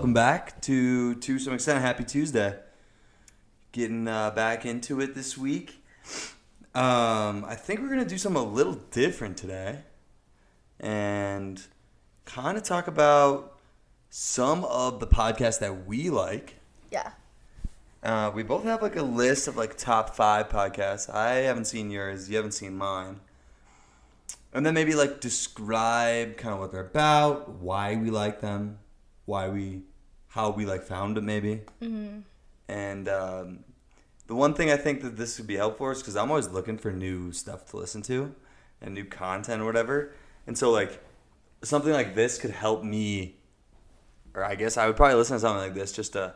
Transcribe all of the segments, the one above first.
welcome back to some extent. Happy Tuesday. Getting back into it this week. I think we're going to do something a little different today and kind of talk about some of the podcasts that we like. Yeah. We both have like a list of like top 5 podcasts. I haven't seen yours. You haven't seen mine. And then maybe like describe kind of what they're about, why we like them, how we like found it maybe. Mm-hmm. And the one thing I think that this would be helpful for is because I'm always looking for new stuff to listen to and new content or whatever. And so like something like this could help me, or I guess I would probably listen to something like this just to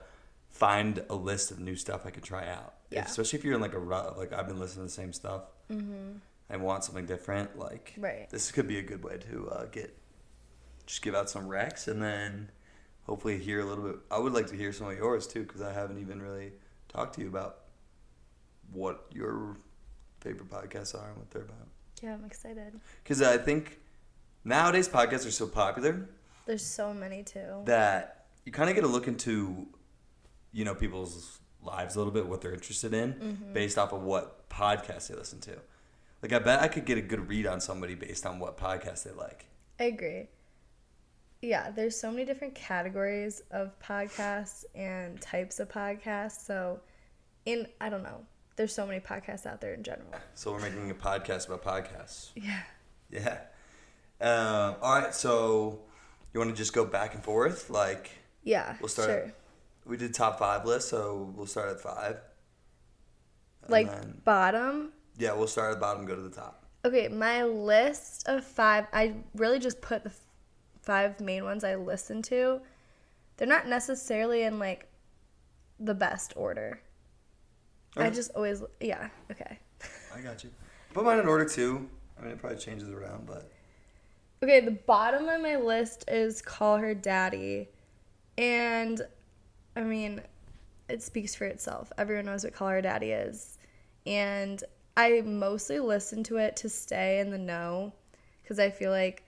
find a list of new stuff I could try out. Yeah. Especially if you're in like a rut of like I've been listening to the same stuff. Mm-hmm. I want something different. Like This could be a good way to give out some recs and then hopefully hear a little bit. I would like to hear some of yours too because I haven't even really talked to you about what your favorite podcasts are and what they're about. Yeah, I'm excited. Because I think nowadays podcasts are so popular. There's so many too. That you kind of get to look into, people's lives a little bit, what they're interested in, based off of what podcasts they listen to. Like, I bet I could get a good read on somebody based on what podcast they like. I agree. Yeah, there's so many different categories of podcasts and types of podcasts. So, I don't know. There's so many podcasts out there in general. So, we're making a podcast about podcasts. Yeah. Yeah. All right, so you want to just go back and forth? Yeah, we'll start sure. We did top 5 list, so we'll start at 5. Bottom? Yeah, we'll start at the bottom, go to the top. Okay, my list of 5, I really just put the 5 main ones I listen to. They're not necessarily in, the best order. Okay. I just always, yeah, okay. I got you. Put mine in order, too. I mean, it probably changes around, but... Okay, the bottom of my list is Call Her Daddy. And, I mean, it speaks for itself. Everyone knows what Call Her Daddy is. And I mostly listen to it to stay in the know because I feel like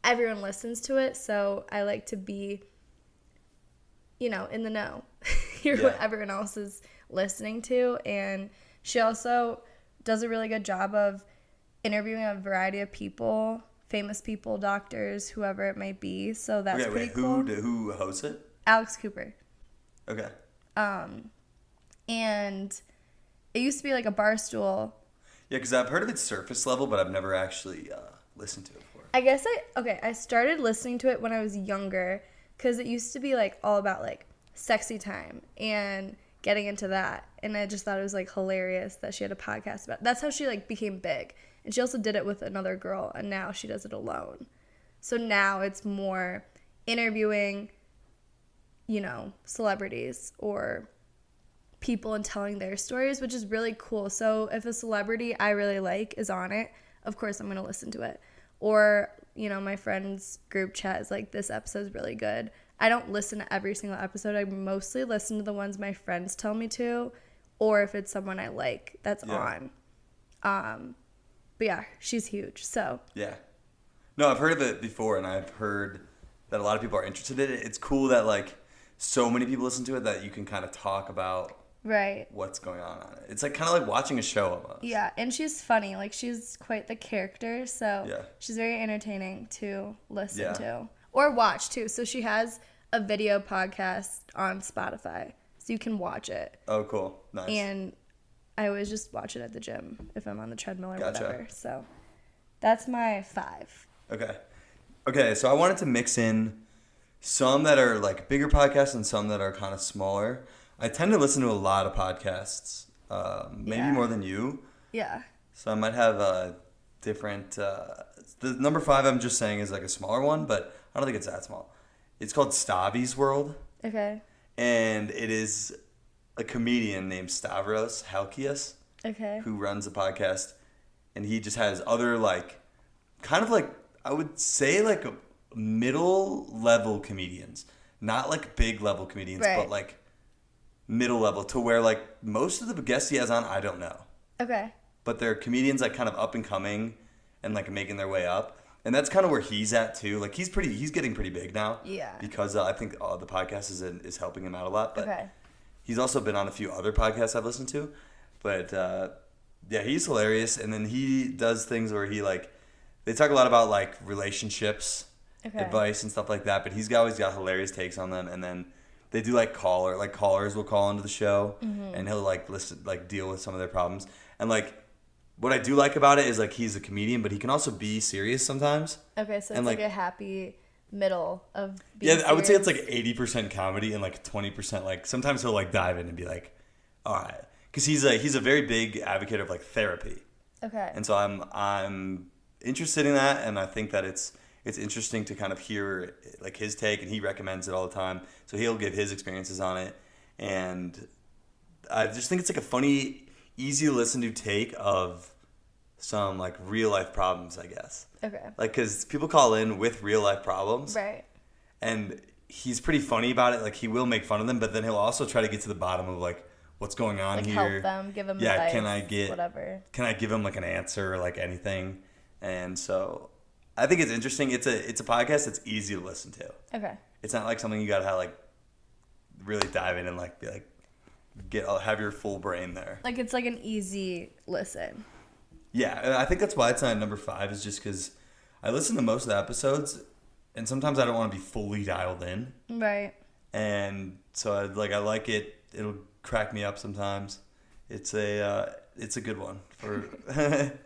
everyone listens to it, so I like to be, in the know. Hear what everyone else is listening to. And she also does a really good job of interviewing a variety of people, famous people, doctors, whoever it might be. So that's pretty cool. Who hosts it? Alex Cooper. Okay. And it used to be like a bar stool. Yeah, because I've heard of its surface level, but I've never actually listened to it before. I guess I started listening to it when I was younger because it used to be all about sexy time and getting into that. And I just thought it was hilarious that she had a podcast about it. That's how she became big. And she also did it with another girl, and now she does it alone. So now it's more interviewing, celebrities or people and telling their stories, which is really cool. So if a celebrity I really like is on it, of course I'm going to listen to it. Or, my friends' group chat is this episode's really good. I don't listen to every single episode. I mostly listen to the ones my friends tell me to, or if it's someone I like that's on. But yeah, she's huge. So yeah, no, I've heard of it before, and I've heard that a lot of people are interested in it. It's cool that so many people listen to it that you can kind of talk about what's going on it. It's kind of like watching a show almost. Yeah, and she's funny. She's quite the character, so she's very entertaining to listen to or watch too. So she has a video podcast on Spotify, so you can watch it. Oh, cool. Nice. And I always just watch it at the gym if I'm on the treadmill or whatever. So that's my 5. Okay, so I wanted to mix in some that are bigger podcasts and some that are kind of smaller. I tend to listen to a lot of podcasts, maybe more than you. Yeah. So I might have different... the number 5 I'm just saying is a smaller one, but I don't think it's that small. It's called Stavi's World. Okay. And it is a comedian named Stavros Halkias. Okay. Who runs the podcast. And he just has other I would say middle level comedians. Not big level comedians, but middle level to where most of the guests he has on I don't know. Okay. But they're comedians kind of up and coming and making their way up. And that's kind of where he's at too. Like he's getting pretty big now. Yeah. Because I think the podcast is helping him out a lot. But Okay. he's also been on a few other podcasts I've listened to. But yeah, he's hilarious. And then he does things where they talk a lot about like relationships, advice and stuff like that. But he's always got hilarious takes on them. And then they do callers will call into the show, and he'll deal with some of their problems. And what I do like about it is he's a comedian, but he can also be serious sometimes. Okay, so it's a happy middle of being serious. I would say it's 80% comedy and 20% sometimes he'll dive in and be like, all right, because he's a very big advocate of therapy. Okay. And so I'm interested in that, and I think that it's interesting to kind of hear his take, and he recommends it all the time. So he'll give his experiences on it, and I just think it's a funny, easy to listen to take of some real life problems, I guess. Okay. Because people call in with real life problems, right? And he's pretty funny about it. He will make fun of them, but then he'll also try to get to the bottom of what's going on here. Help them, give them advice. Can I give them an answer or anything? And so I think it's interesting. It's a podcast that's easy to listen to. Okay. It's not something you gotta really dive in and have your full brain there. It's an easy listen. Yeah, and I think that's why it's not at number 5, is just because I listen to most of the episodes, and sometimes I don't want to be fully dialed in. Right. And so I like it. It'll crack me up sometimes. It's a good one for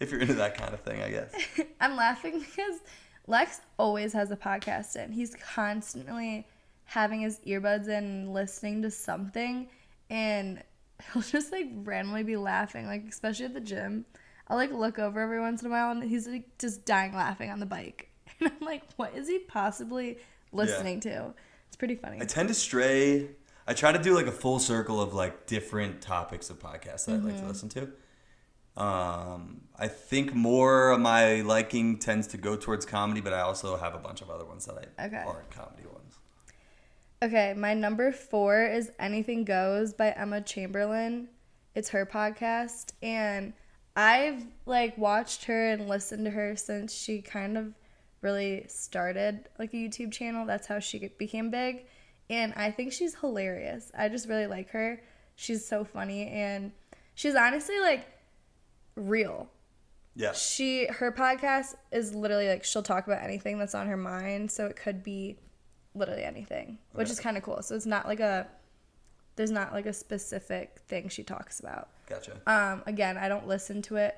if you're into that kind of thing, I guess. I'm laughing because Lex always has a podcast in. He's constantly having his earbuds in and listening to something, and he'll just randomly be laughing, especially at the gym. I'll look over every once in a while, and he's just dying laughing on the bike. And I'm like, what is he possibly listening to? It's pretty funny. I tend to stray. I try to do a full circle of different topics of podcasts that I like to listen to. I think more of my liking tends to go towards comedy, but I also have a bunch of other ones that aren't comedy ones. Okay, my number 4 is Anything Goes by Emma Chamberlain. It's her podcast, and I've watched her and listened to her since she kind of really started a YouTube channel. That's how she became big, and I think she's hilarious. I just really like her. She's so funny, and she's honestly real. Yeah. Her podcast is literally she'll talk about anything that's on her mind, so it could be literally anything, which is kind of cool. So it's not there's not a specific thing she talks about. Gotcha. Again, I don't listen to it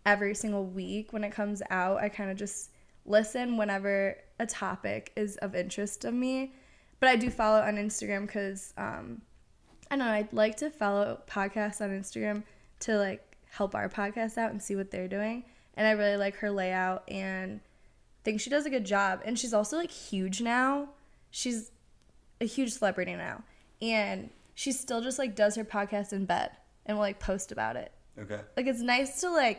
every single week when it comes out. I kind of just listen whenever a topic is of interest to me. But I do follow on Instagram because, I don't know, I'd like to follow podcasts on Instagram to help our podcast out and see what they're doing. And I really like her layout and think she does a good job. And she's also huge now. She's a huge celebrity now. And she still just does her podcast in bed and will post about it. Okay. It's nice to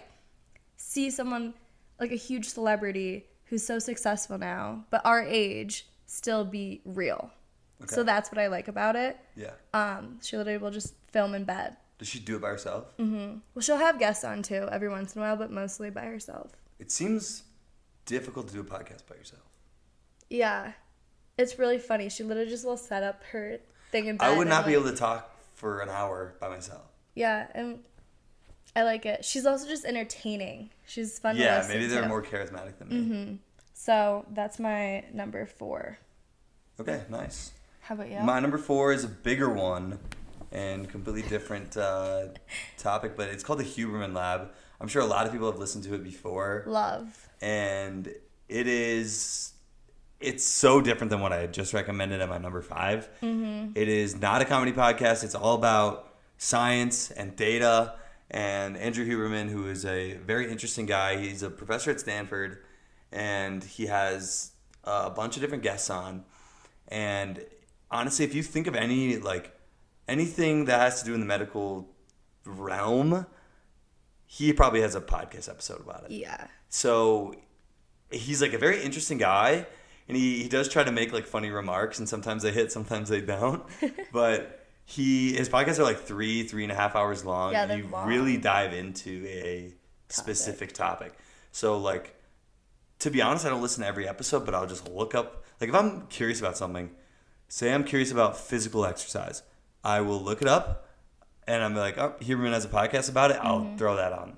see someone a huge celebrity who's so successful now, but our age still be real. Okay. So that's what I like about it. Yeah. She literally will just film in bed. Does she do it by herself? Mm-hmm. Well, she'll have guests on too every once in a while, but mostly by herself. It seems difficult to do a podcast by yourself. Yeah. It's really funny. She literally just will set up her thing in bed. I would not be able to talk for an hour by myself. Yeah, and I like it. She's also just entertaining. She's fun to listen to. Yeah, maybe they're more charismatic than me. Mm-hmm. So that's my number 4. Okay, nice. How about you? My number 4 is a bigger one and completely different topic, but it's called the Huberman Lab. I'm sure a lot of people have listened to it before. Love. And it's so different than what I had just recommended at my number 5. Mm-hmm. It is not a comedy podcast. It's all about science and data. And Andrew Huberman, who is a very interesting guy, he's a professor at Stanford, and he has a bunch of different guests on. And honestly, if you think of anything that has to do in the medical realm, he probably has a podcast episode about it. Yeah. So he's a very interesting guy, and he does try to make funny remarks, and sometimes they hit, sometimes they don't. But his podcasts are 3.5 hours long, yeah, and you long. really dive into a specific topic. So to be honest, I don't listen to every episode, but I'll just look up. Like, if I'm curious about something, say I'm curious about physical exercise, I will look it up, and I'm like, oh, Huberman has a podcast about it. I'll throw that on.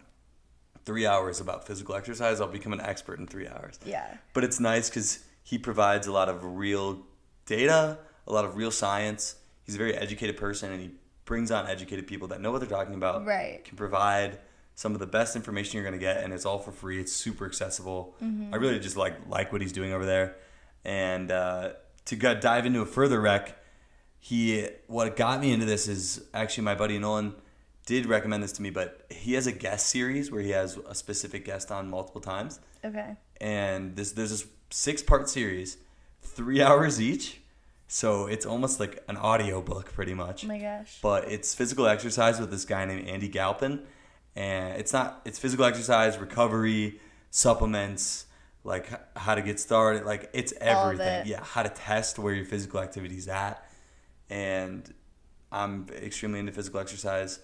3 hours about physical exercise. I'll become an expert in 3 hours. Yeah. But it's nice because he provides a lot of real data, a lot of real science. He's a very educated person, and he brings on educated people that know what they're talking about. Right. Can provide some of the best information you're going to get, and it's all for free. It's super accessible. I really just like what he's doing over there. And to dive into a further rec, what got me into this is actually my buddy Nolan did recommend this to me, but he has a guest series where he has a specific guest on multiple times. Okay. And there's this 6-part series, 3 hours each. So it's almost like an audio book pretty much. Oh my gosh. But it's physical exercise with this guy named Andy Galpin. And it's physical exercise, recovery, supplements, like how to get started. Like it's everything. Yeah, how to test where your physical activity's at. And I'm extremely into physical exercise.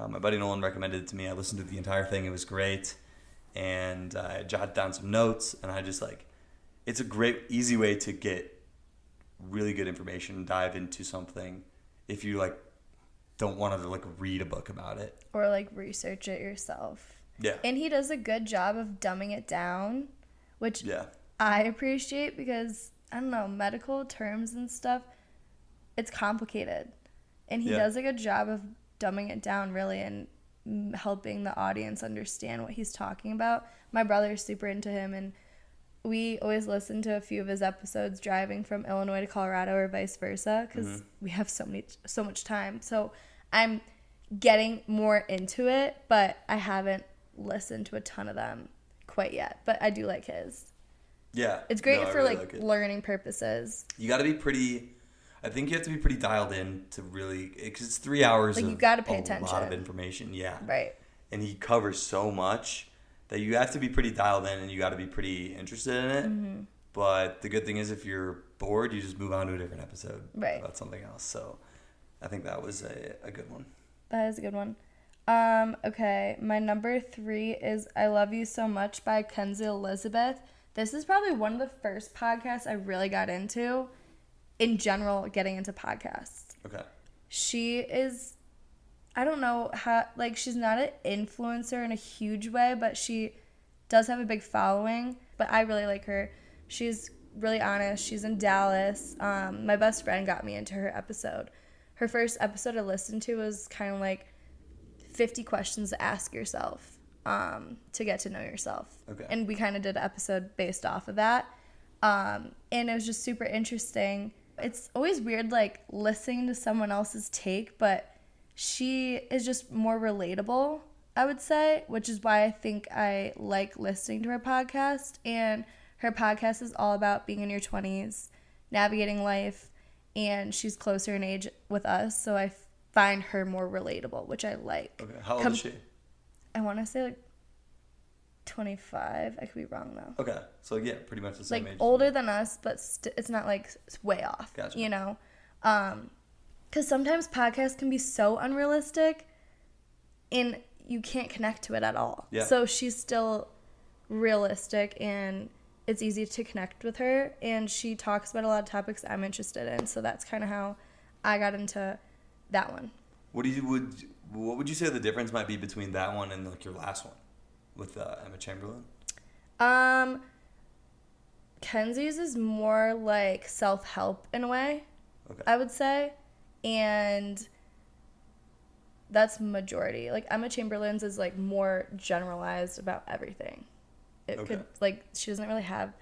My buddy Nolan recommended it to me. I listened to the entire thing. It was great. And I jotted down some notes. And I just it's a great, easy way to get really good information and dive into something if you don't want to read a book about it. Or research it yourself. Yeah. And he does a good job of dumbing it down, which I appreciate because, I don't know, medical terms and stuff, it's complicated. And he does a good job of dumbing it down, really, and helping the audience understand what he's talking about. My brother's super into him, and we always listen to a few of his episodes driving from Illinois to Colorado or vice versa because we have so much time. So I'm getting more into it, but I haven't listened to a ton of them quite yet. But I do like his. Yeah. It's great for really like learning purposes. You got to be I think you have to be pretty dialed in to really, because it's 3 hours of you got to pay a attention. lot of information. Yeah. Right. And he covers so much that you have to be pretty dialed in and you got to be pretty interested in it. But the good thing is if you're bored, you just move on to a different episode about something else. So I think that was a good one. That is a good one. Okay, my number 3 is I Love You So Much by Kenzie Elizabeth. This is probably one of the first podcasts I really got into, in general, getting into podcasts. Okay. She is, I don't know how, she's not an influencer in a huge way, but she does have a big following. But I really like her. She's really honest. She's in Dallas. My best friend got me into her episode. Her first episode I listened to was kind of 50 questions to ask yourself to get to know yourself. Okay. And we kind of did an episode based off of that. And it was just super interesting. It's always weird, listening to someone else's take, but she is just more relatable, I would say, which is why I think I like listening to her podcast. And her podcast is all about being in your 20s, navigating life, and she's closer in age with us, so I find her more relatable, which I like. Okay. How old is she? I want to say 25. I could be wrong though. Okay. So yeah, pretty much the same age. Older than us, but it's not it's way off. Gotcha. You know? Because sometimes podcasts can be so unrealistic and you can't connect to it at all. Yeah. So she's still realistic and it's easy to connect with her, and she talks about a lot of topics I'm interested in. So that's kind of how I got into that one. What would you say the difference might be between that one and your last one with Emma Chamberlain? Kenzie's is more self-help in a way, Okay. I would say, and that's majority. Emma Chamberlain's is more generalized about everything. It could she doesn't really have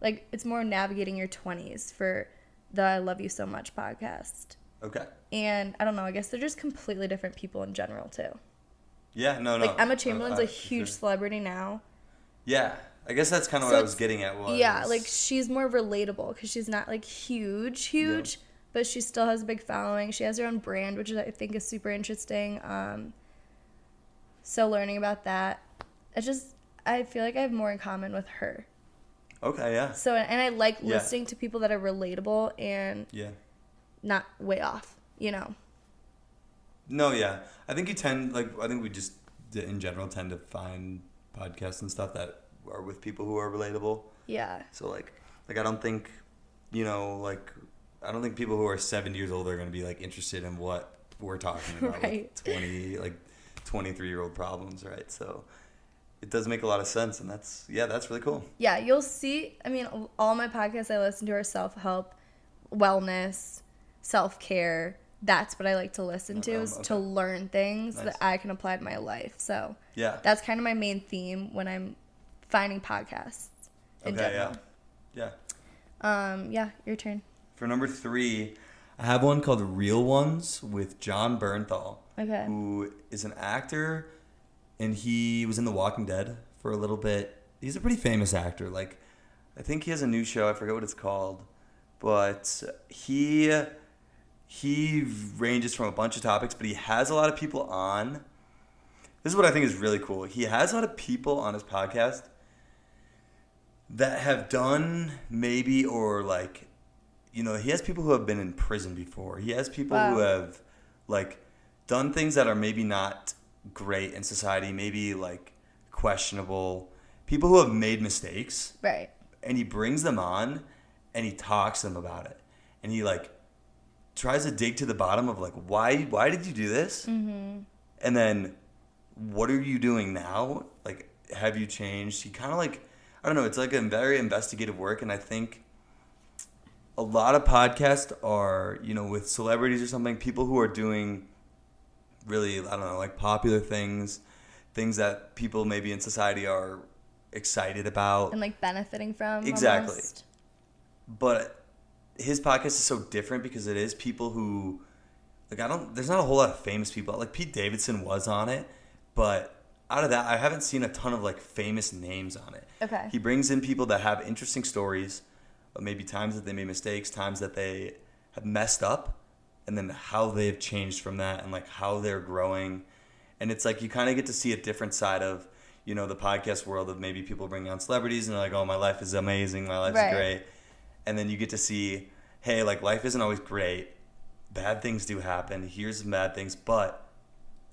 it's more navigating your 20s for the I Love You So Much podcast. Okay. And I don't know, I guess they're just completely different people in general too. Yeah, no. Emma Chamberlain's a huge celebrity now. Yeah, I guess that's kind of what I was getting at. She's more relatable because she's not huge, but she still has a big following. She has her own brand, which I think is super interesting. So learning about that, I feel like I have more in common with her. Okay, yeah. So, and I like listening to people that are relatable and not way off, you know? No, yeah. I think you tend, I think we just, in general, tend to find podcasts and stuff that are with people who are relatable. Yeah. So like I don't think, you know, like I don't think people who are 70 years old are going to be like interested in what we're talking about, Right. like 23-year-old problems, right? So it does make a lot of sense, and that's really cool. Yeah, you'll see. I mean, all my podcasts I listen to are self-help, wellness, self-care. That's what I like to listen to, is to learn things Nice. that I can apply to my life. So Yeah. that's kind of my main theme when I'm finding podcasts in general. Yeah. Yeah, your turn. For number 3, I have one called Real Ones with John Bernthal, Okay. who is an actor, and he was in The Walking Dead for a little bit. He's a pretty famous actor. Like, I think he has a new show. I forget what it's called, but he ranges from a bunch of topics, but he has a lot of people on. This is what I think is really cool. He has a lot of people on his podcast that have done maybe, or like, you know, he has people who have been in prison before. He has people who have like done things that are maybe not great in society, maybe like questionable. People who have made mistakes. Right. And he brings them on and he talks to them about it. And he like tries to dig to the bottom of like, why did you do this? Mm-hmm. And then what are you doing now? Like, have you changed? He kind of like, I don't know, it's like a very investigative work. And I think a lot of podcasts are, you know, with celebrities or something, people who are doing really, I don't know, like popular things that people maybe in society are excited about. And like benefiting from. Exactly. Almost. But his podcast is so different because it is people who, like, there's not a whole lot of famous people. Like, Pete Davidson was on it, but out of that, I haven't seen a ton of, like, famous names on it. Okay. He brings in people that have interesting stories, maybe times that they made mistakes, times that they have messed up, and then how they've changed from that and, like, how they're growing. And it's like you kind of get to see a different side of, you know, the podcast world of maybe people bringing on celebrities and they're like, oh, my life is amazing, my life's great. And then you get to see, hey, like, life isn't always great. Bad things do happen. Here's some bad things, but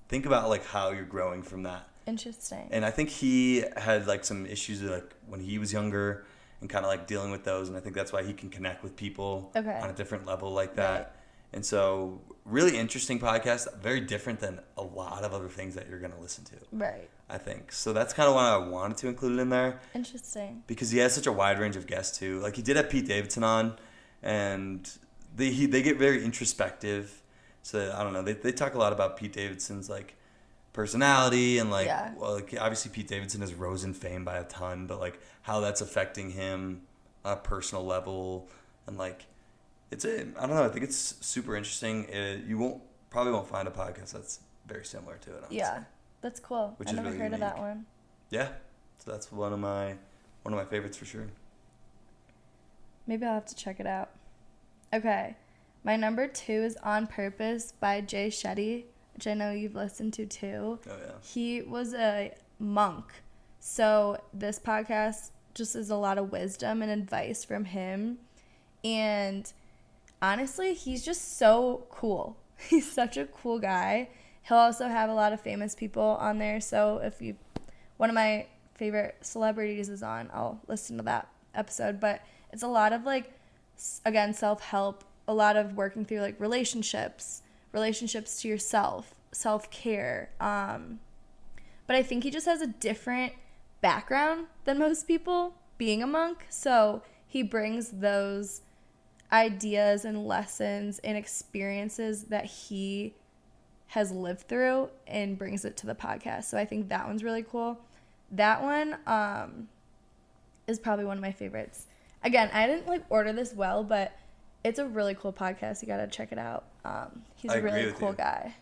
think about, like, how you're growing from that. Interesting. And I think he had, like, some issues, like, when he was younger and kind of, like, dealing with those. And I think that's why he can connect with people on a different level like that. Right. And so, really interesting podcast. Very different than a lot of other things that you're going to listen to. Right. I think. So that's kind of why I wanted to include it in there. Interesting. Because he has such a wide range of guests, too. Like, he did have Pete Davidson on, and they get very introspective. So, I don't know. They talk a lot about Pete Davidson's, like, personality and, like, well, like, obviously Pete Davidson has rose in fame by a ton, but, like, how that's affecting him on a personal level. And, like, I don't know. I think it's super interesting. You probably won't find a podcast that's very similar to it, honestly. Yeah. That's cool. Which I never really heard unique. of that one. Yeah. So that's one of my favorites for sure. Maybe I'll have to check it out. Okay. My number 2 is On Purpose by Jay Shetty, which I know you've listened to too. Oh, yeah. He was a monk. So this podcast just is a lot of wisdom and advice from him. And honestly, he's just so cool. He's such a cool guy. He'll also have a lot of famous people on there. So if one of my favorite celebrities is on, I'll listen to that episode. But it's a lot of, like, again, self-help, a lot of working through, like, relationships to yourself, self-care. But I think he just has a different background than most people, being a monk. So he brings those ideas and lessons and experiences that he has lived through and brings it to the podcast. So I think that one's really cool. That one is probably one of my favorites. Again, I didn't, like, order this well, but it's a really cool podcast. You got to check it out. He's a really cool guy.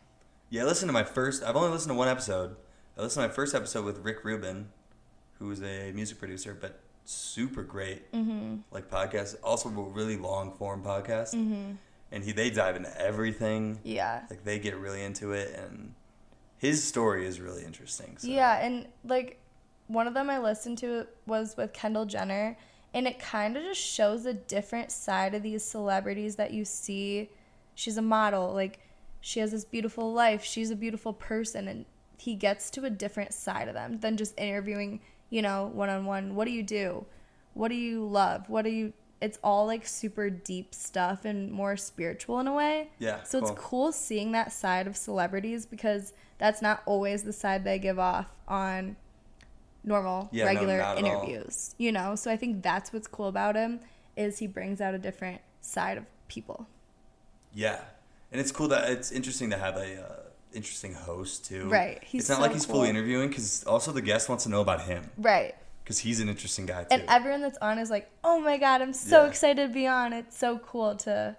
Yeah, I've only listened to one episode. I listened to my first episode with Rick Rubin, who is a music producer, but super great, like, podcast. Also a really long form podcast. And they dive into everything. Yeah. Like, they get really into it, and his story is really interesting. So. Yeah, and, like, one of them I listened to was with Kendall Jenner, and it kind of just shows a different side of these celebrities that you see. She's a model. Like, she has this beautiful life. She's a beautiful person, and he gets to a different side of them than just interviewing, one-on-one. What do you do? What do you love? It's all like super deep stuff and more spiritual in a way. Yeah. So it's cool seeing that side of celebrities because that's not always the side they give off on normal, regular interviews, So I think that's what's cool about him is he brings out a different side of people. Yeah. And it's cool it's interesting to have a interesting host too. Right. It's not like he's fully interviewing because also the guest wants to know about him. Right. Because he's an interesting guy too. And everyone that's on is like, oh my God, I'm so excited to be on. It's so cool to,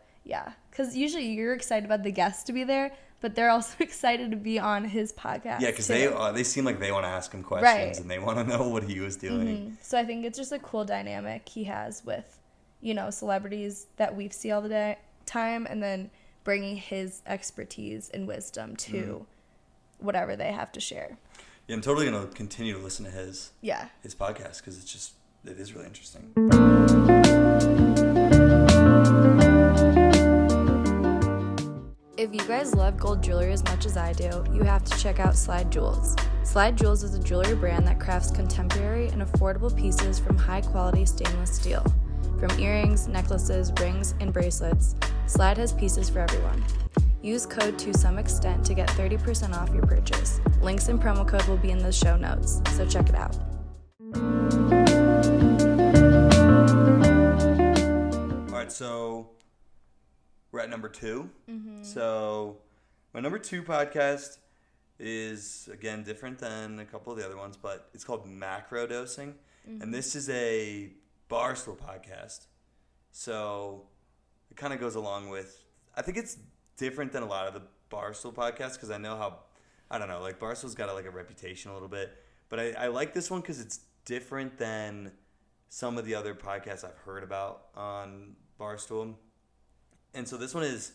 Because usually you're excited about the guest to be there, but they're also excited to be on his podcast. Yeah, because they seem like they want to ask him questions and they want to know what he was doing. Mm-hmm. So I think it's just a cool dynamic he has with, celebrities that we see all the time and then bringing his expertise and wisdom to whatever they have to share. Yeah, I'm totally going to continue to listen to his podcast because it is really interesting. If you guys love gold jewelry as much as I do, you have to check out Slide Jewels. Slide Jewels is a jewelry brand that crafts contemporary and affordable pieces from high-quality stainless steel. From earrings, necklaces, rings, and bracelets, Slide has pieces for everyone. Use code To Some Extent to get 30% off your purchase. Links and promo code will be in the show notes, so check it out. All right, so we're at number 2. Mm-hmm. So my number 2 podcast is, again, different than a couple of the other ones, but it's called Macro Dosing. Mm-hmm. And this is a Barstool podcast. So it kind of goes along with, I think it's different than a lot of the Barstool podcasts because I know how, I don't know, like Barstool's got a reputation a little bit. But I like this one because it's different than some of the other podcasts I've heard about on Barstool. And so this one is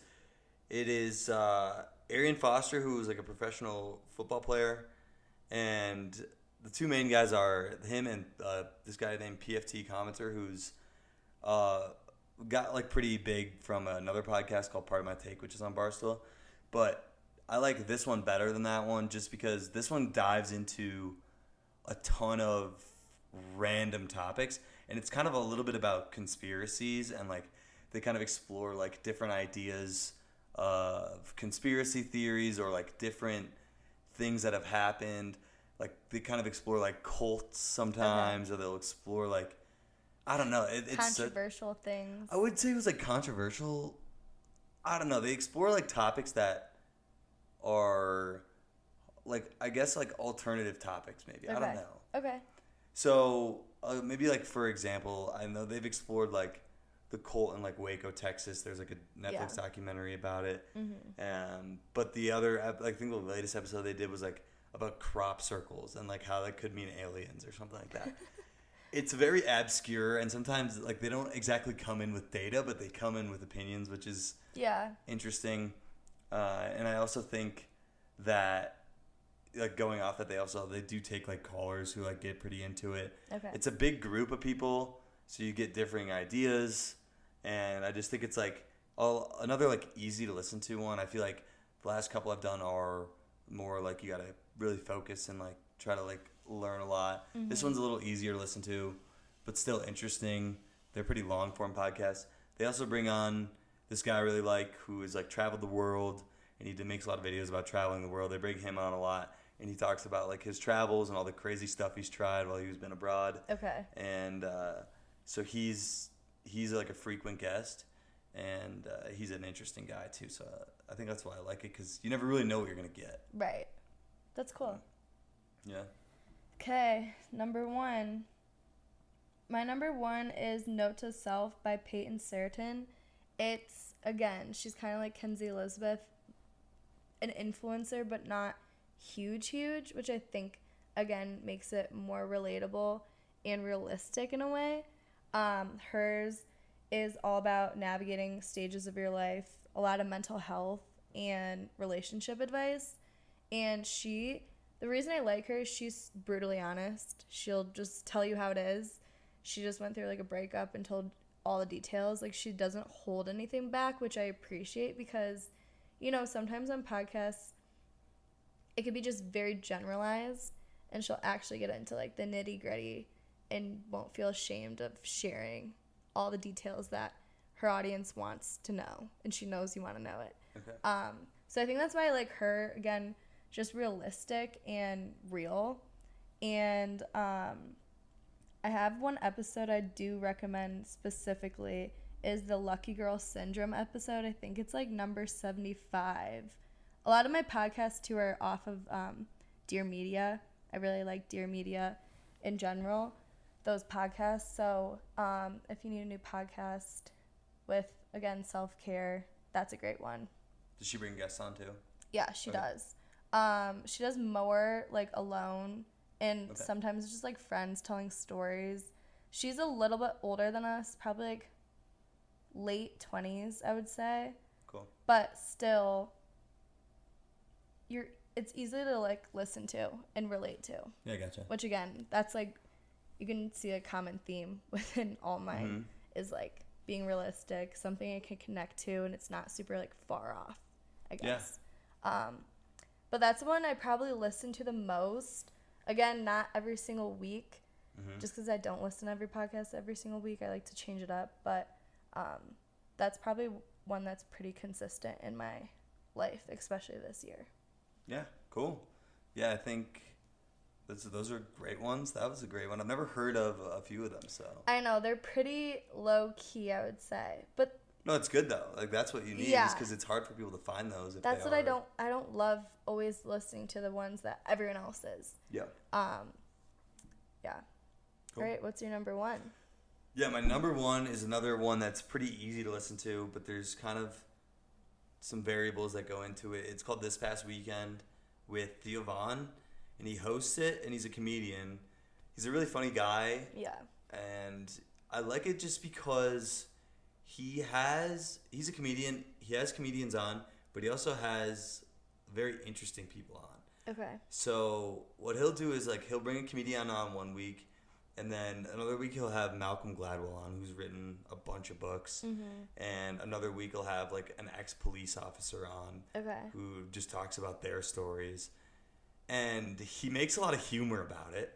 Arian Foster, who was like a professional football player, and the two main guys are him and this guy named PFT Commenter, who's got like pretty big from another podcast called Part of My Take, which is on Barstool. But I like this one better than that one just because this one dives into a ton of random topics, and it's kind of a little bit about conspiracies, and like they kind of explore like different ideas of conspiracy theories or like different things that have happened. Like they kind of explore like cults sometimes, or they'll explore like, I don't know. It's controversial things. I would say it was like controversial. I don't know. They explore like topics that are like, I guess like alternative topics maybe. Okay. I don't know. Okay. So maybe like for example, I know they've explored like the cult in like Waco, Texas. There's like a Netflix documentary about it. Mm-hmm. But the other, I think the latest episode they did was like about crop circles and like how that could mean aliens or something like that. It's very obscure, and sometimes like they don't exactly come in with data, but they come in with opinions, which is interesting. And I also think that like going off that they do take like callers who like get pretty into it. Okay. It's a big group of people, so you get differing ideas, and I just think it's like another like easy to listen to one. I feel like the last couple I've done are more like you gotta really focus and like try to like learn a lot. Mm-hmm. This one's a little easier to listen to, but still interesting. They're pretty long form podcasts. They also bring on this guy I really like who has like traveled the world, and he makes a lot of videos about traveling the world. They bring him on a lot, and he talks about like his travels and all the crazy stuff he's tried while he's been abroad. Okay. And so he's like a frequent guest, and he's an interesting guy too. So I think that's why I like it, because you never really know what you're gonna get. Right. That's cool. Yeah. Okay, number 1. My number 1 is Note to Self by Peyton Seriton. It's, again, she's kind of like Kenzie Elizabeth, an influencer, but not huge, which I think, again, makes it more relatable and realistic in a way. Hers is all about navigating stages of your life, a lot of mental health and relationship advice. And the reason I like her is she's brutally honest. She'll just tell you how it is. She just went through like a breakup and told all the details. Like she doesn't hold anything back, which I appreciate because, sometimes on podcasts, it could be just very generalized. and she'll actually get into like the nitty-gritty and won't feel ashamed of sharing all the details that her audience wants to know, and she knows you want to know it. Okay. So I think that's why I like her, again, just realistic and real. And I have one episode I do recommend specifically is the Lucky Girl Syndrome episode. I think it's like number 75. A lot of my podcasts too are off of Dear Media. I really like Dear Media in general, those podcasts. So if you need a new podcast with, again, self-care, that's a great one. Does she bring guests on too? Yeah, she does. She does more like alone, and sometimes just like friends telling stories. She's a little bit older than us, probably like late 20s, I would say. Cool. But still, it's easy to like listen to and relate to. Yeah, gotcha. Which again, that's like, you can see a common theme within all mine is like being realistic, something I can connect to, and it's not super like far off, I guess. Yeah. But that's the one I probably listen to the most. Again, not every single week, just because I don't listen to every podcast every single week. I like to change it up, but that's probably one that's pretty consistent in my life, especially this year. Yeah, cool. Yeah, I think those are great ones. That was a great one. I've never heard of a few of them, so. I know, they're pretty low key, I would say, but. No, it's good though. Like that's what you need, is because it's hard for people to find those. That's what I don't love always listening to the ones that everyone else is. Yeah. Yeah. Cool. All right, what's your number one? Yeah, my number one is another one that's pretty easy to listen to, but there's kind of some variables that go into it. It's called This Past Weekend with Theo Vaughn, and he hosts it, and he's a comedian. He's a really funny guy. Yeah. And I like it just because he's a comedian. He has comedians on, but he also has very interesting people on. Okay. So what he'll do is like he'll bring a comedian on one week, and then another week he'll have Malcolm Gladwell on, who's written a bunch of books. And another week he'll have like an ex-police officer on, who just talks about their stories. And he makes a lot of humor about it.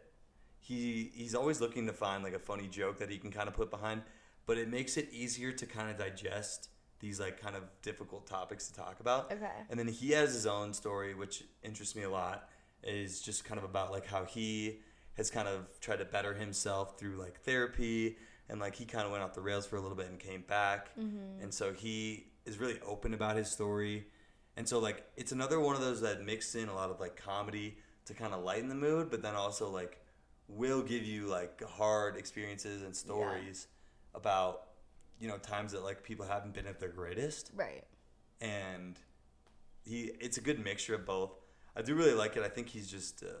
He's always looking to find like a funny joke that he can kind of put behind, but it makes it easier to kind of digest these like kind of difficult topics to talk about. And then he has his own story, which interests me a lot, is just kind of about like how he has kind of tried to better himself through like therapy, and like he kind of went off the rails for a little bit and came back. And so he is really open about his story. And so like it's another one of those that mix in a lot of like comedy to kind of lighten the mood, but then also like will give you like hard experiences and stories about, you know, times that like people haven't been at their greatest. Right. And it's a good mixture of both. I do really like it. I think he's just a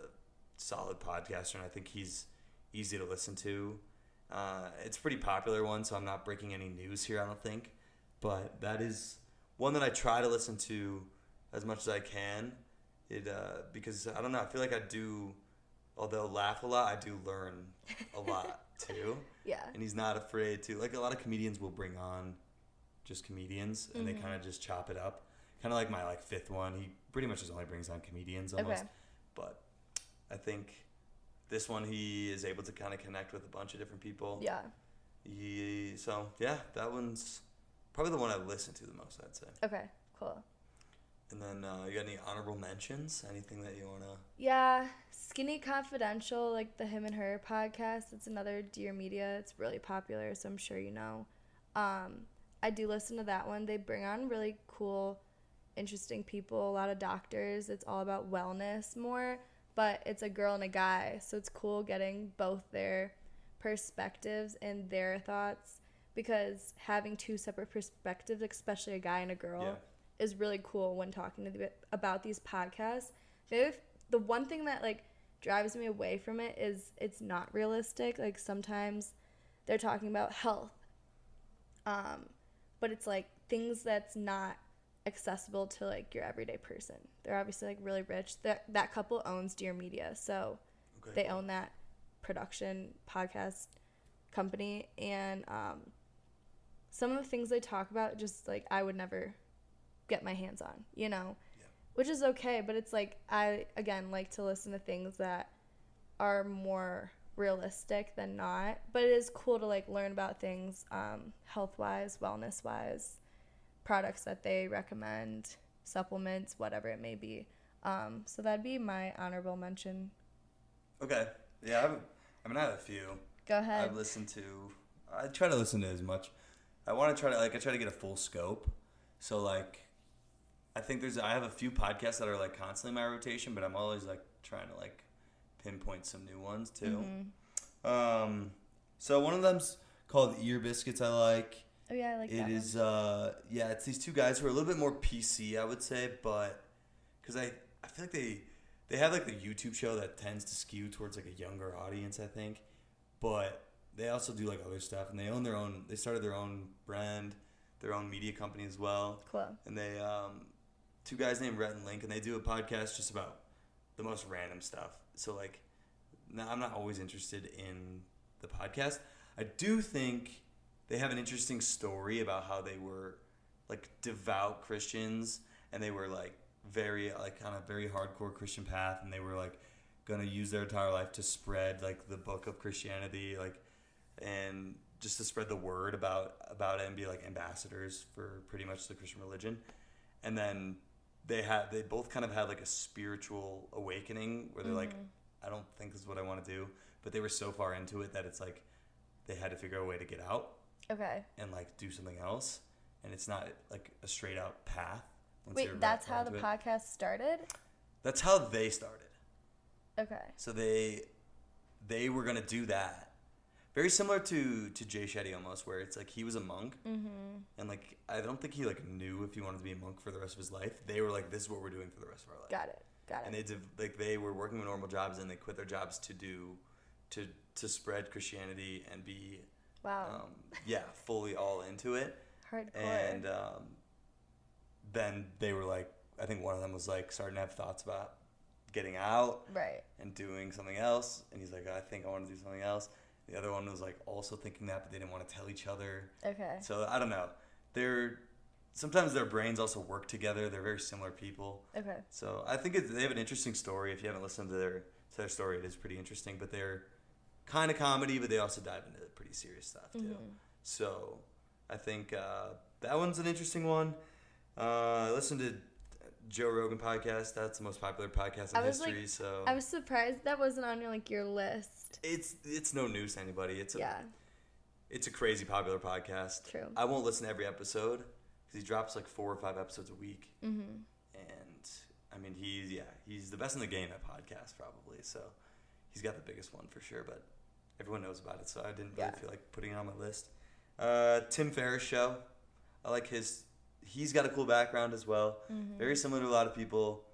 solid podcaster, and I think he's easy to listen to. It's a pretty popular one, so I'm not breaking any news here, I don't think. But that is one that I try to listen to as much as I can. Because I don't know, I feel like I do, although laugh a lot, I do learn a lot too. Yeah. And he's not afraid to, like a lot of comedians will bring on just comedians, and they kind of just chop it up. Kind of like my like fifth one, he pretty much just only brings on comedians almost. But I think this one he is able to kind of connect with a bunch of different people. Yeah. So yeah, that one's probably the one I listen to the most, I'd say. Okay, cool. And then you got any honorable mentions? Anything that you want to... Yeah, Skinny Confidential, like the Him and Her podcast. It's another Dear Media. It's really popular, so I'm sure you know. I do listen to that one. They bring on really cool, interesting people, a lot of doctors. It's all about wellness more, but it's a girl and a guy, so it's cool getting both their perspectives and their thoughts, because having two separate perspectives, especially a guy and a girl, is really cool when talking about these podcasts. The one thing that like drives me away from it is it's not realistic. Like sometimes they're talking about health, but it's like things that's not accessible to like your everyday person. They're obviously like really rich. That couple owns Dear Media, so they own that production podcast company, and some of the things they talk about just like I would never get my hands on, you know, which is okay, but it's like I again like to listen to things that are more realistic than not. But it is cool to like learn about things health-wise, wellness-wise, products that they recommend, supplements, whatever it may be. So that'd be my honorable mention. Okay. Yeah, I have a few. Go ahead. I try to listen to as much. I try to get a full scope. So like, I have a few podcasts that are like constantly in my rotation, but I'm always like trying to like pinpoint some new ones too. So one of them's called Ear Biscuits. I like. Oh yeah, I like that. It is, it's these two guys who are a little bit more PC, I would say, but because I feel like they have like the YouTube show that tends to skew towards like a younger audience, I think, but they also do like other stuff, and they started their own brand, their own media company as well. Cool. And they, two guys named Rhett and Link, and they do a podcast just about the most random stuff. So like, now I'm not always interested in the podcast. I do think they have an interesting story about how they were like devout Christians, and they were like very like kind of very hardcore Christian path, and they were like gonna use their entire life to spread like the book of Christianity, like, and just to spread the word about it and be like ambassadors for pretty much the Christian religion. And then they both kind of had like a spiritual awakening where they're like, I don't think this is what I want to do, but they were so far into it that it's like they had to figure out a way to get out. Okay. And like do something else, and it's not like a straight out path. Wait, that's how the podcast started? That's how they started. Okay. So they were gonna do that, very similar to Jay Shetty almost, where it's like he was a monk, and like I don't think he like knew if he wanted to be a monk for the rest of his life. They were like, this is what we're doing for the rest of our life. Got it. And they were working with normal jobs, and they quit their jobs to spread Christianity and be. Wow. Fully all into it. Hardcore. And then they were like, I think one of them was like starting to have thoughts about getting out. Right. And doing something else. And he's like, I think I want to do something else. The other one was like also thinking that, but they didn't want to tell each other. Okay. So I don't know. Sometimes their brains also work together. They're very similar people. Okay. So I think they have an interesting story. If you haven't listened to their story, it is pretty interesting. But they're kind of comedy, but they also dive into pretty serious stuff too. So I think that one's an interesting one. I listened to Joe Rogan podcast. That's the most popular podcast in history. So I was surprised that wasn't on your list. It's no news to anybody. It's a crazy popular podcast. True. I won't listen to every episode because he drops like 4 or 5 episodes a week. And I mean he's the best in the game at podcasts probably. So he's got the biggest one for sure, but everyone knows about it, so I didn't really feel like putting it on my list. Tim Ferriss show. I like he's got a cool background as well. Very similar to a lot of people.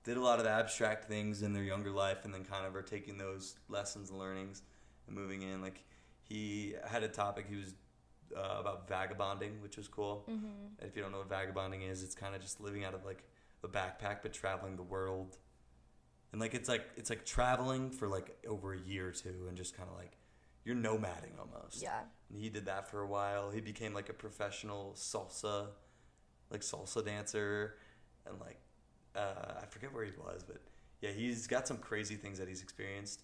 Did a lot of abstract things in their younger life, and then kind of are taking those lessons and learnings and moving in. Like he had a topic, he was about vagabonding, which was cool. If you don't know what vagabonding is, it's kind of just living out of like a backpack but traveling the world. And like it's like traveling for like over a year or two, and just kind of like you're nomading almost. Yeah. And he did that for a while. He became like a professional salsa dancer, and like I forget where he was, but yeah, he's got some crazy things that he's experienced.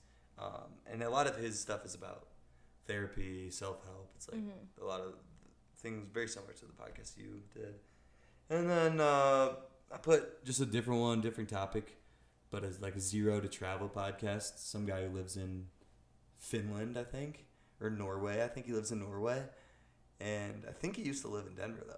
And a lot of his stuff is about therapy, self-help. It's like a lot of things very similar to the podcast you did. And then I put just a different topic, but as like a Zero to Travel podcast. Some guy who lives in Finland, I think, or Norway. I think he lives in Norway, and I think he used to live in Denver though,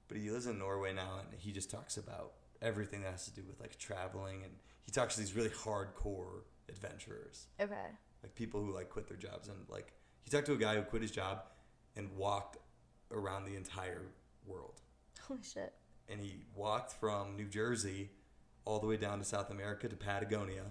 but he lives in Norway now, and he just talks about everything that has to do with like traveling, and he talks to these really hardcore adventurers. Okay. Like people who like quit their jobs, and like he talked to a guy who quit his job and walked around the entire world. Holy shit. And he walked from New Jersey all the way down to South America to Patagonia,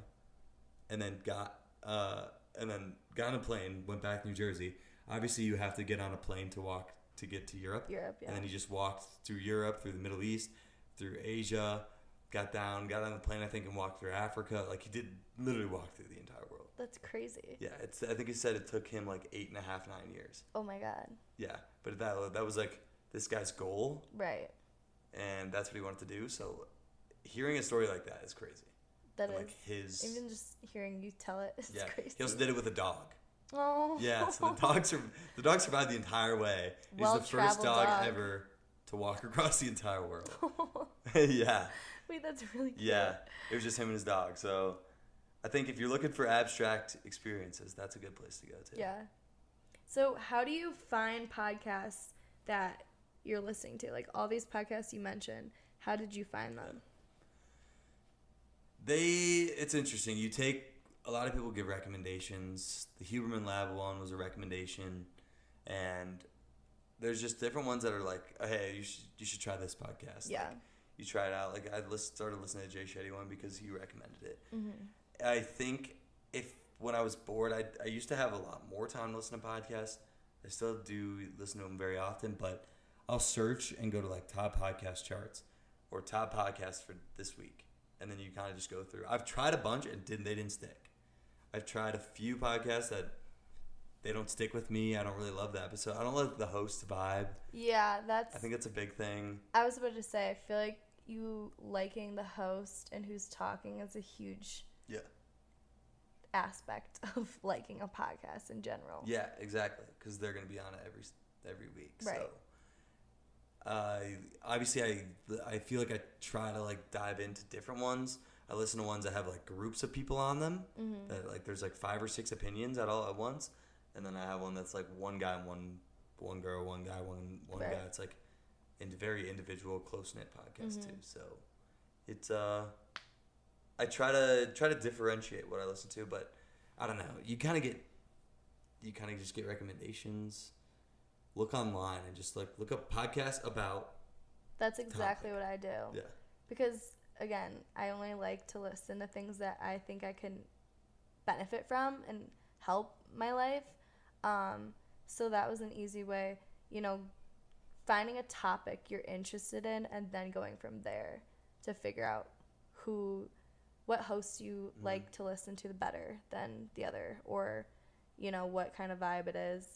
and then got on a plane, went back to New Jersey. Obviously, you have to get on a plane to get to Europe. Europe, yeah. And then he just walked through Europe, through the Middle East, through Asia, got on the plane, I think, and walked through Africa. Like, he did literally walk through the entire world. That's crazy. Yeah, I think he said it took him like 8.5, 9 years. Oh my God. Yeah, but that was like this guy's goal. Right. And that's what he wanted to do. So hearing a story like that is crazy. That and, is. like, his... Even just hearing you tell it is crazy. He also did it with a dog. Oh. Yeah, so the dog survived the entire way. He's the first dog ever to walk across the entire world. Yeah. Wait, that's really cute. Yeah, it was just him and his dog. So I think if you're looking for abstract experiences, that's a good place to go to. Yeah. So how do you find podcasts that you're listening to? Like all these podcasts you mentioned, how did you find them? It's interesting. A lot of people give recommendations. The Huberman Lab one was a recommendation, and there's just different ones that are like, oh, hey, you should try this podcast. Yeah. Like, you try it out. Like I started listening to Jay Shetty one because he recommended it. Mm-hmm. I think when I was bored, I used to have a lot more time to listen to podcasts. I still do listen to them very often, but I'll search and go to like top podcast charts or top podcasts for this week, and then you kind of just go through. I've tried a bunch and they didn't stick. I've tried a few podcasts that they don't stick with me. I don't really love the episode. I don't love the host vibe. Yeah, I think that's a big thing. I was about to say, I feel like you liking the host and who's talking is a huge aspect of liking a podcast in general. Yeah, exactly, because they're going to be on it every week. Right. So, obviously, I feel like I try to like dive into different ones. I listen to ones that have like groups of people on them. Mm-hmm. That like there's like 5 or 6 opinions at once, and then I have one that's like one guy, one girl, one guy, one guy. It's like very individual, close knit podcast too. So it's I try to differentiate what I listen to, but I don't know. You kind of just get recommendations. Look online and just look up podcasts about. That's exactly topic. what I do. Yeah. Because again, I only like to listen to things that I think I can benefit from and help my life. So that was an easy way, finding a topic you're interested in and then going from there to figure out what hosts you like to listen to better than the other, or what kind of vibe it is.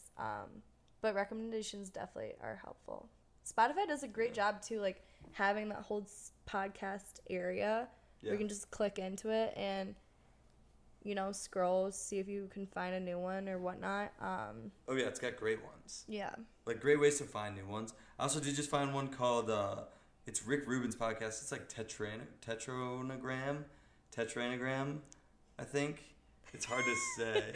But recommendations definitely are helpful. Spotify does a great job too, like having that whole podcast area where you can just click into it and scroll, see if you can find a new one or whatnot. Oh yeah, it's got great ones. Yeah. Like great ways to find new ones. I also did just find one called it's Rick Rubin's podcast. It's like Tetranogram, I think. It's hard to say.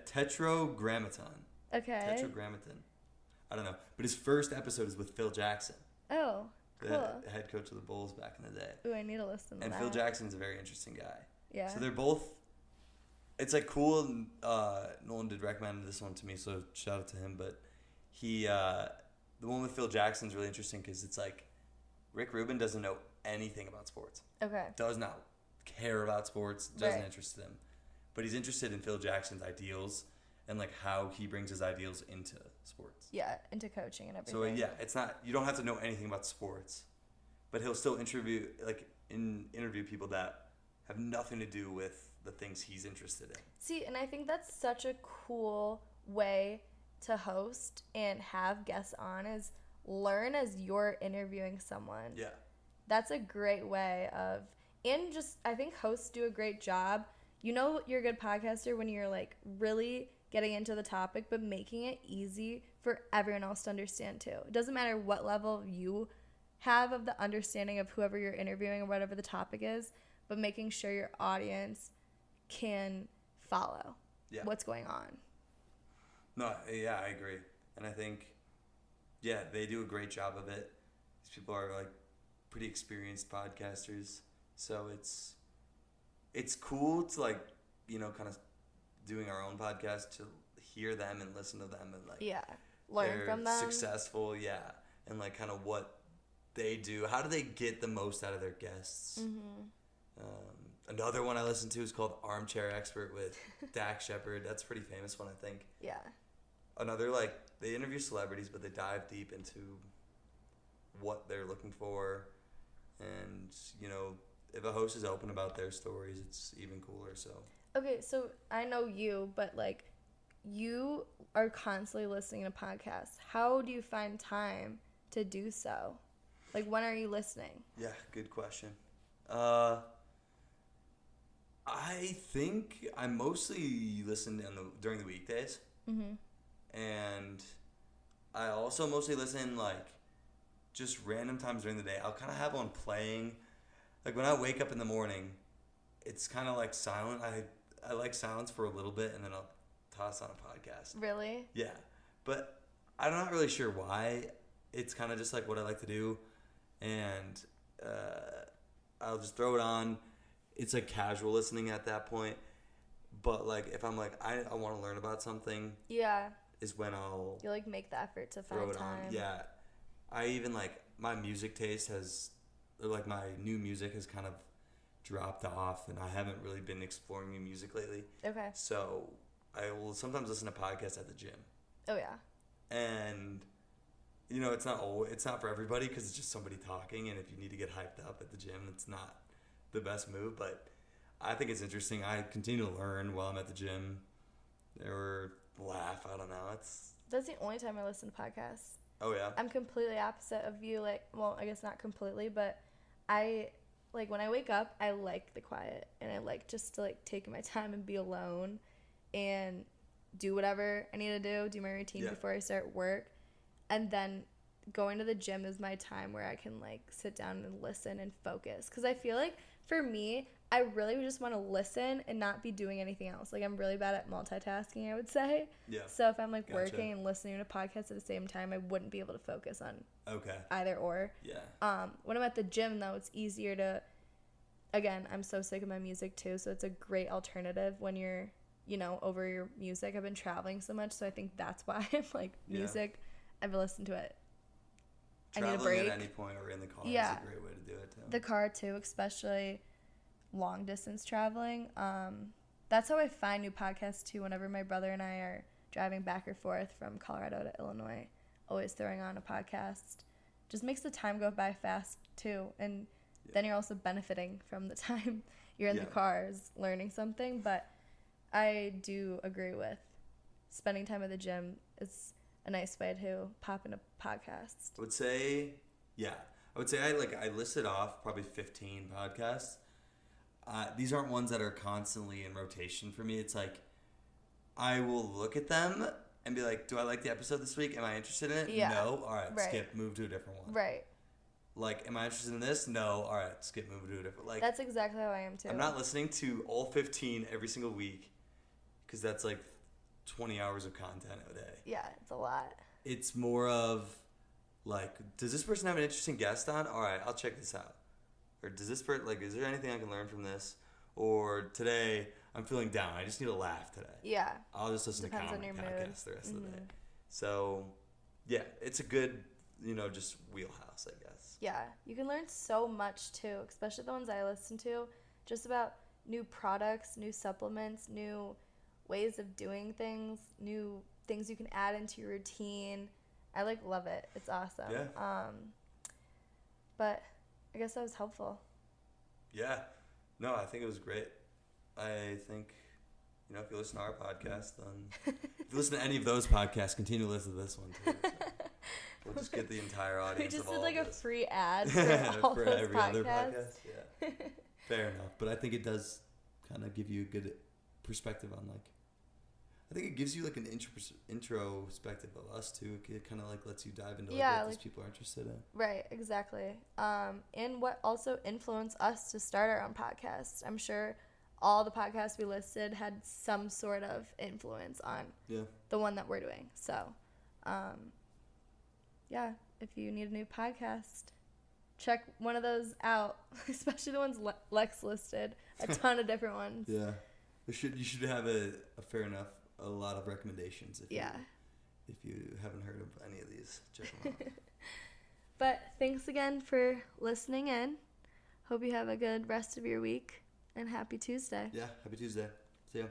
Tetragrammaton. Okay. Tetragrammaton. I don't know. But his first episode is with Phil Jackson. Oh, cool. The head coach of the Bulls back in the day. Ooh, I need to listen to and that. Phil Jackson's a very interesting guy. Yeah. So they're both... It's like cool. Nolan did recommend this one to me, so shout out to him. But the one with Phil Jackson's really interesting because it's like Rick Rubin doesn't know anything about sports. Okay. Does not care about sports. Doesn't interest him. But he's interested in Phil Jackson's ideals and like how he brings his ideals into sports. Yeah, into coaching and everything. So it's not, you don't have to know anything about sports, but he'll still interview people that have nothing to do with the things he's interested in. See, and I think that's such a cool way to host and have guests on, is learn as you're interviewing someone. Yeah. That's a great way of, and just, I think hosts do a great job. You're a good podcaster when you're like really getting into the topic, but making it easy for everyone else to understand too. It doesn't matter what level you have of the understanding of whoever you're interviewing or whatever the topic is, but making sure your audience can follow what's going on. No, yeah, I agree. And I think, they do a great job of it. These people are like pretty experienced podcasters. So it's cool to like, kind of doing our own podcast to hear them and listen to them and like learn from them. Successful, and like kind of what they do. How do they get the most out of their guests? Mm-hmm. Another one I listen to is called Armchair Expert with Dax Shepard. That's a pretty famous one, I think. Yeah. Another, like, they interview celebrities, but they dive deep into what they're looking for. And, if a host is open about their stories, it's even cooler, so. Okay, so I know you, but, like, you are constantly listening to podcasts. How do you find time to do so? Like, when are you listening? Yeah, good question. I think I mostly listen during the weekdays. Mm-hmm. And I also mostly listen, like, just random times during the day. I'll kind of have one playing. Like, when I wake up in the morning, it's kind of like silent. I like silence for a little bit, and then I'll toss on a podcast. Really? Yeah. But I'm not really sure why. It's kind of just, like, what I like to do. And I'll just throw it on. It's, like, casual listening at that point. But, like, if I'm, like, I want to learn about something. Yeah. Is when I'll You like make the effort to throw find it time. on. Yeah. I even, like, my music taste like, my new music has kind of dropped off, and I haven't really been exploring new music lately. Okay. So I will sometimes listen to podcasts at the gym. Oh, yeah. And, it's not for everybody because it's just somebody talking, and if you need to get hyped up at the gym, it's not the best move, but I think it's interesting. I continue to learn while I'm at the gym or laugh. I don't know. That's the only time I listen to podcasts. Oh, yeah? I'm completely opposite of you. Like, well, I guess not completely, but when I wake up, I like the quiet, and I like just to, like, take my time and be alone and do whatever I need to do my routine before I start work. And then going to the gym is my time where I can, like, sit down and listen and focus. Because I feel like, for me, I really just want to listen and not be doing anything else. Like, I'm really bad at multitasking, I would say. Yeah. So if I'm, like, Gotcha. working and listening to podcasts at the same time, I wouldn't be able to focus on Okay. either or. Yeah. When I'm at the gym, though, it's easier to... Again, I'm so sick of my music, too, so it's a great alternative when you're, over your music. I've been traveling so much, so I think that's why I'm, like, music. I've listened to it. Traveling I need a break. at any point or in the car is a great way to do it, too. The car, too, especially long distance traveling. That's how I find new podcasts, too, whenever my brother and I are driving back or forth from Colorado to Illinois, always throwing on a podcast. Just makes the time go by fast, too, and then you're also benefiting from the time you're in the cars learning something. But I do agree with spending time at the gym is a nice way to pop in a podcast. I would say I listed off probably 15 podcasts. These aren't ones that are constantly in rotation for me. It's like I will look at them and be like, do I like the episode this week? Am I interested in it? Yeah. No? All right, skip, move to a different one. Right. Like, am I interested in this? No. All right, skip, move to a different. Like, that's exactly how I am, too. I'm not listening to all 15 every single week because that's like 20 hours of content a day. Yeah, it's a lot. It's more of, like, does this person have an interesting guest on? All right, I'll check this out. Or does this person, like, is there anything I can learn from this? Or today, I'm feeling down. I just need to laugh today. Yeah. I'll just listen Depends to on comedy your mood. podcasts the rest of the day. So, yeah, it's a good, just wheelhouse, I guess. Yeah. You can learn so much, too, especially the ones I listen to, just about new products, new supplements, new ways of doing things, new things you can add into your routine. I love it. It's awesome. Yeah. But I guess that was helpful. Yeah. No, I think it was great. I think, if you listen to our podcast, then if you listen to any of those podcasts, continue to listen to this one too. So we'll just get the entire audience. We just of did all a this. free ad for all for those every podcasts. other podcast. Yeah. Fair enough, but I think it does kind of give you a good perspective on I think it gives you like an introspective of us too. It kind of like lets you dive into what these people are interested in. Right, exactly. And what also influenced us to start our own podcast. I'm sure all the podcasts we listed had some sort of influence on the one that we're doing. So, if you need a new podcast, check one of those out, especially the ones Lex listed. A ton of different ones. Yeah. You should have a lot of recommendations if you haven't heard of any of these. Check them out. But thanks again for listening in. Hope you have a good rest of your week, and happy Tuesday. Yeah, happy Tuesday. See ya.